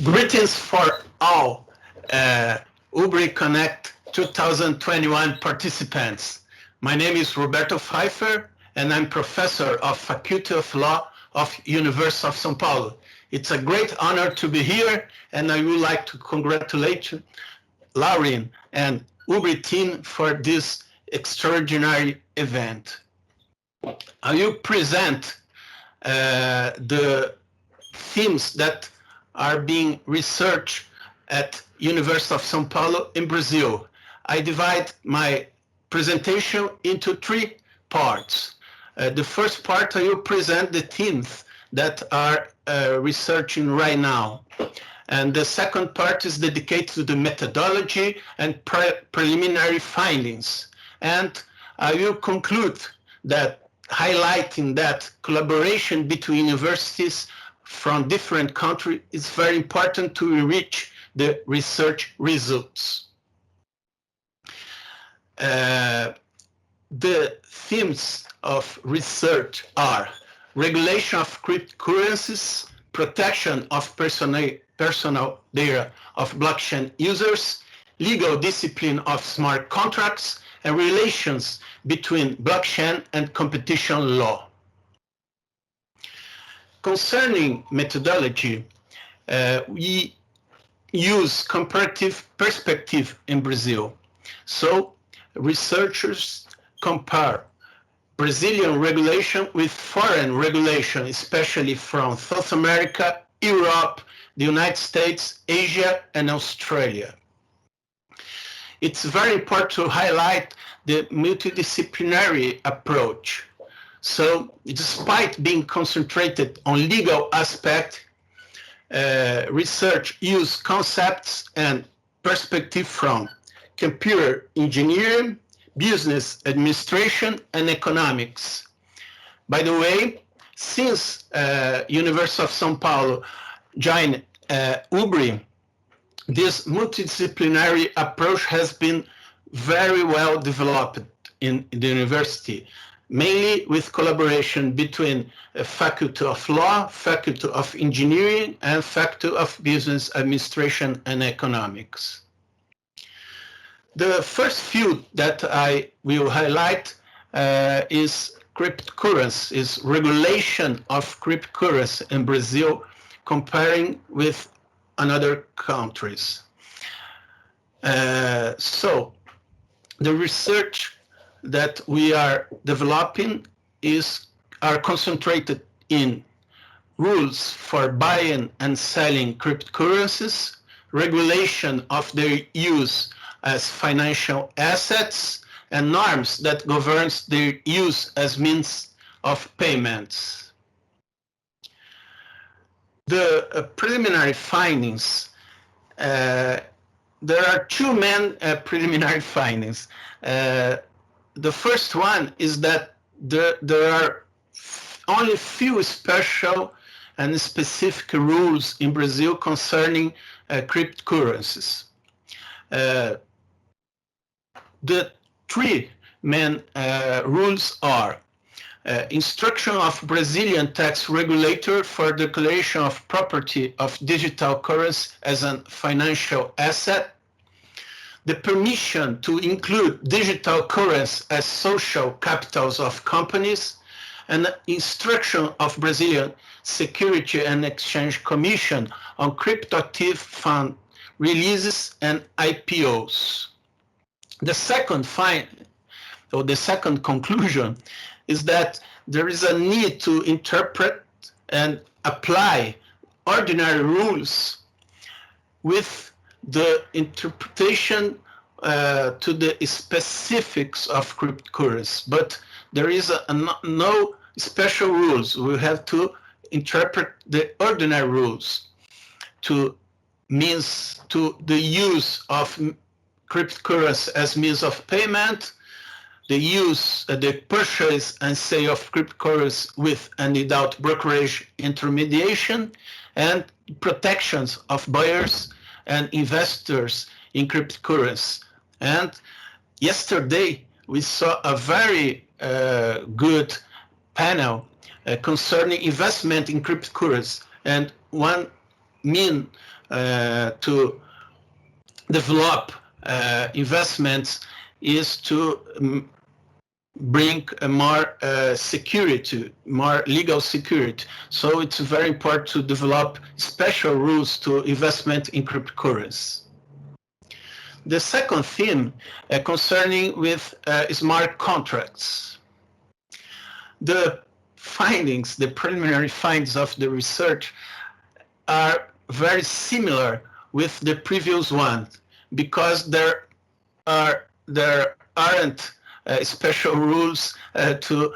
Greetings for all UBRI Connect 2021 participants. My name is Roberto Pfeiffer, and I'm professor of Faculty of Law of University of São Paulo. It's a great honor to be here, and I would like to congratulate Lauren and UBRI team for this extraordinary event. I will present the themes that are being researched at University of São Paulo in Brazil. I divide my presentation into three parts. The first part, I will present the themes that are researching right now. And the second part is dedicated to the methodology and preliminary findings. And I will conclude that highlighting that collaboration between universities from different countries is very important to enrich the research results. The themes of research are regulation of cryptocurrencies, protection of personal data of blockchain users, legal discipline of smart contracts, and relations between blockchain and competition law. Concerning methodology, we use comparative perspective in Brazil. So researchers compare Brazilian regulation with foreign regulation, especially from South America, Europe, the United States, Asia, and Australia. It's very important to highlight the multidisciplinary approach. So despite being concentrated on legal aspect, research use concepts and perspective from computer engineering, business administration, and economics. By the way, since University of São Paulo joined UBRI, this multidisciplinary approach has been very well developed in the university, mainly with collaboration between Faculty of Law, Faculty of Engineering, and Faculty of Business Administration and Economics. The first field that I will highlight is cryptocurrency, is regulation of cryptocurrency in Brazil comparing with another countries. So the research that we are developing are concentrated in rules for buying and selling cryptocurrencies, regulation of their use as financial assets, and norms that governs their use as means of payments. The preliminary findings, there are two main preliminary findings. The first one is that there are only few special and specific rules in Brazil concerning cryptocurrencies. The three main rules are instruction of Brazilian Tax Regulator for declaration of property of digital currency as a financial asset, the permission to include digital currency as social capitals of companies, and instruction of Brazilian Security and Exchange Commission on cryptoactive fund releases and IPOs. The second conclusion is that there is a need to interpret and apply ordinary rules with the interpretation to the specifics of cryptocurrency, but there is no special rules. We have to interpret the ordinary rules to the use of cryptocurrency as means of payment, the purchase and sale of cryptocurrency with and without brokerage intermediation, and protections of buyers and investors in cryptocurrency. And yesterday we saw a very good panel concerning investment in cryptocurrency, and one mean to develop investments is to bring a more security, more legal security. So it's very important to develop special rules to investment in cryptocurrencies. The second theme concerning with smart contracts. The findings, the preliminary findings of the research are very similar with the previous one because there aren't special rules to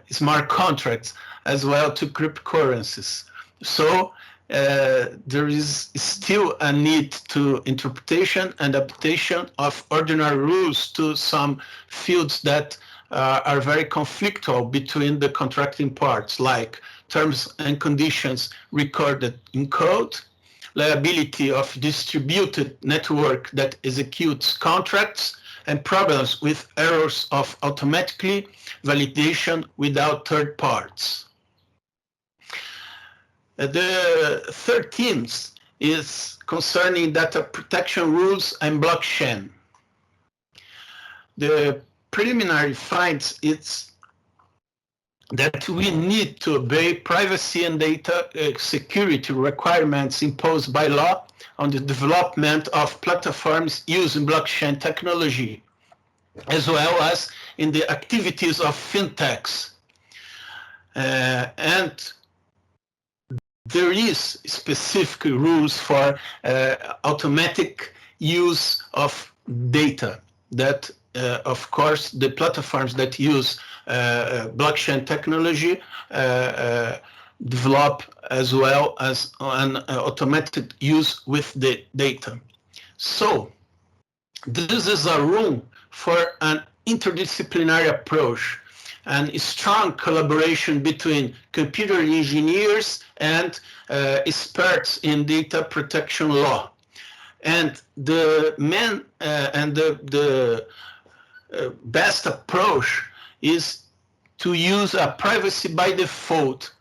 smart contracts as well to cryptocurrencies. So there is still a need to interpretation and adaptation of ordinary rules to some fields that are very conflictual between the contracting parts, like terms and conditions recorded in code, liability of distributed network that executes contracts, and problems with errors of automatically validation without third parts. The third theme is concerning data protection rules and blockchain. The preliminary finds is that we need to obey privacy and data security requirements imposed by law on the development of platforms using blockchain technology, as well as in the activities of Fintechs. And there is specific rules for automatic use of data that, of course, the platforms that use blockchain technology develop as well as an automated use with the data. So this is a room for an interdisciplinary approach and a strong collaboration between computer engineers and experts in data protection law. And the best approach is to use a privacy by default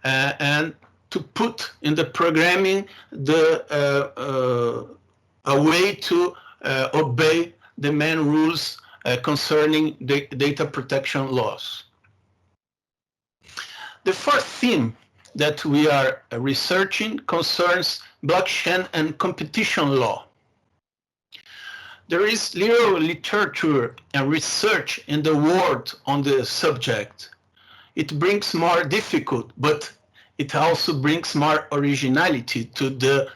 and to put in the programming a way to obey the main rules concerning the data protection laws. The fourth theme that we are researching concerns blockchain and competition law. There is little literature and research in the world on the subject. It brings more difficult, but it also brings more originality to the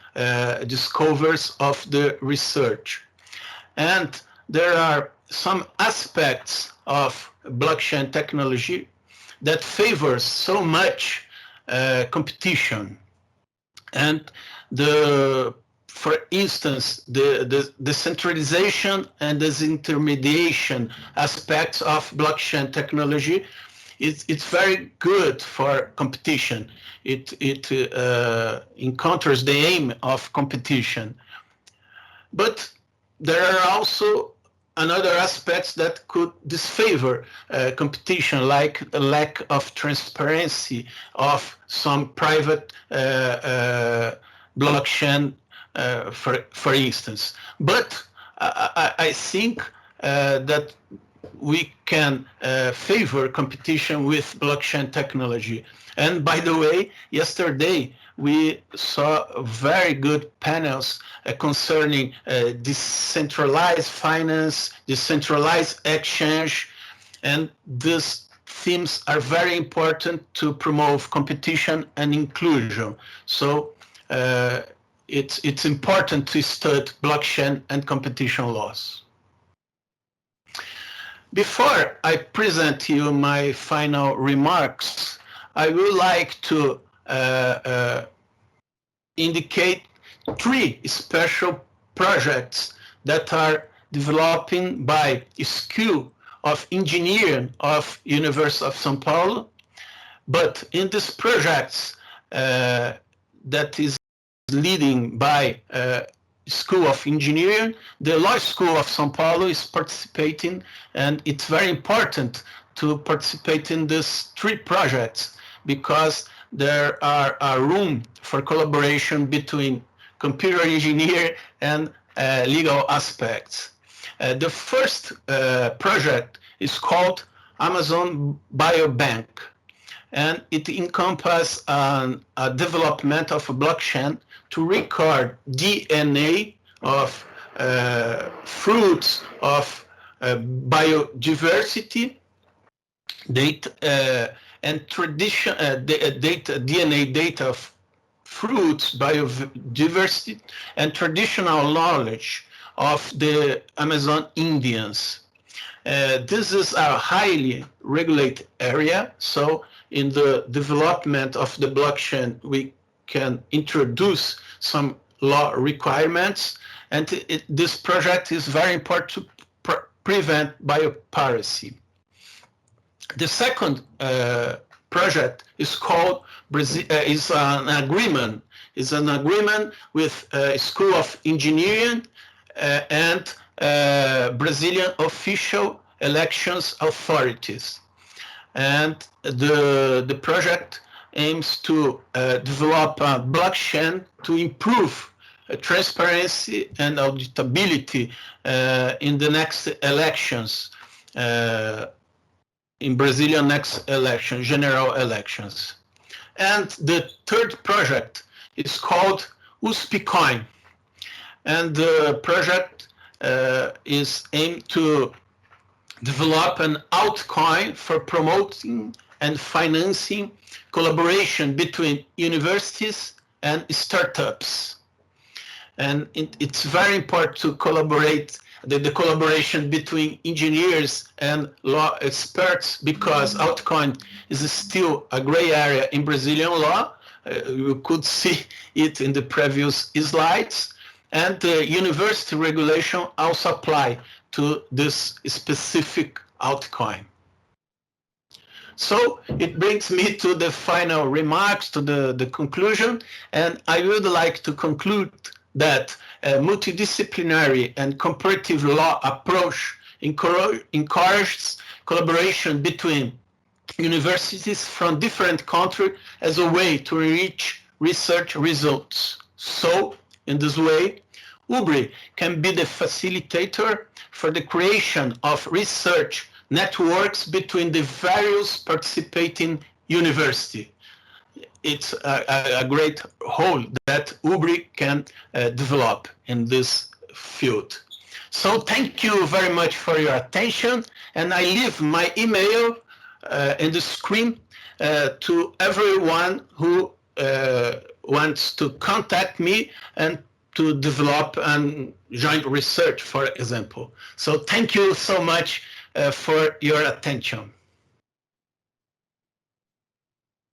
discoveries of the research. And there are some aspects of blockchain technology that favors so much competition. And for instance, the decentralization and disintermediation aspects of blockchain technology, it's very good for competition. It encounters the aim of competition. But there are also another aspects that could disfavor competition, like the lack of transparency of some private blockchain, for instance. But I think that we can favor competition with blockchain technology. And by the way, yesterday we saw very good panels concerning decentralized finance, decentralized exchange, and these themes are very important to promote competition and inclusion. So it's important to study blockchain and competition laws. Before I present to you my final remarks, I would like to indicate 3 special projects that are developing by School of Engineering of University of São Paulo. But in these projects that is leading by School of Engineering, the Law School of São Paulo is participating, and it's very important to participate in these 3 projects because there are a room for collaboration between computer engineer and legal aspects. The first project is called Amazon Biobank, and it encompasses a development of a blockchain to record DNA of fruits, of biodiversity, data, and DNA data of fruits, biodiversity, and traditional knowledge of the Amazon Indians. This is a highly regulated area, so in the development of the blockchain, we can introduce some law requirements, and this project is very important to prevent biopiracy. The second project is called is an agreement. It's an agreement with School of Engineering and Brazilian official elections authorities. And the project aims to develop a blockchain to improve transparency and auditability in the next elections, in Brazilian next election, general elections. And the third project is called USPCoin. And the project is aimed to develop an altcoin for promoting and financing collaboration between universities and startups. And it's very important to collaborate, the collaboration between engineers and law experts, because altcoin is still a gray area in Brazilian law. You could see it in the previous slides. And the university regulation also apply to this specific altcoin. So it brings me to the final remarks, to the conclusion, and I would like to conclude that a multidisciplinary and comparative law approach encourages collaboration between universities from different countries as a way to reach research results. So, in this way, UBRI can be the facilitator for the creation of research networks between the various participating universities. It's a great whole that UBRI can develop in this field. So thank you very much for your attention, and I leave my email in the screen to everyone who wants to contact me and to develop and joint research, for example. So thank you so much for your attention.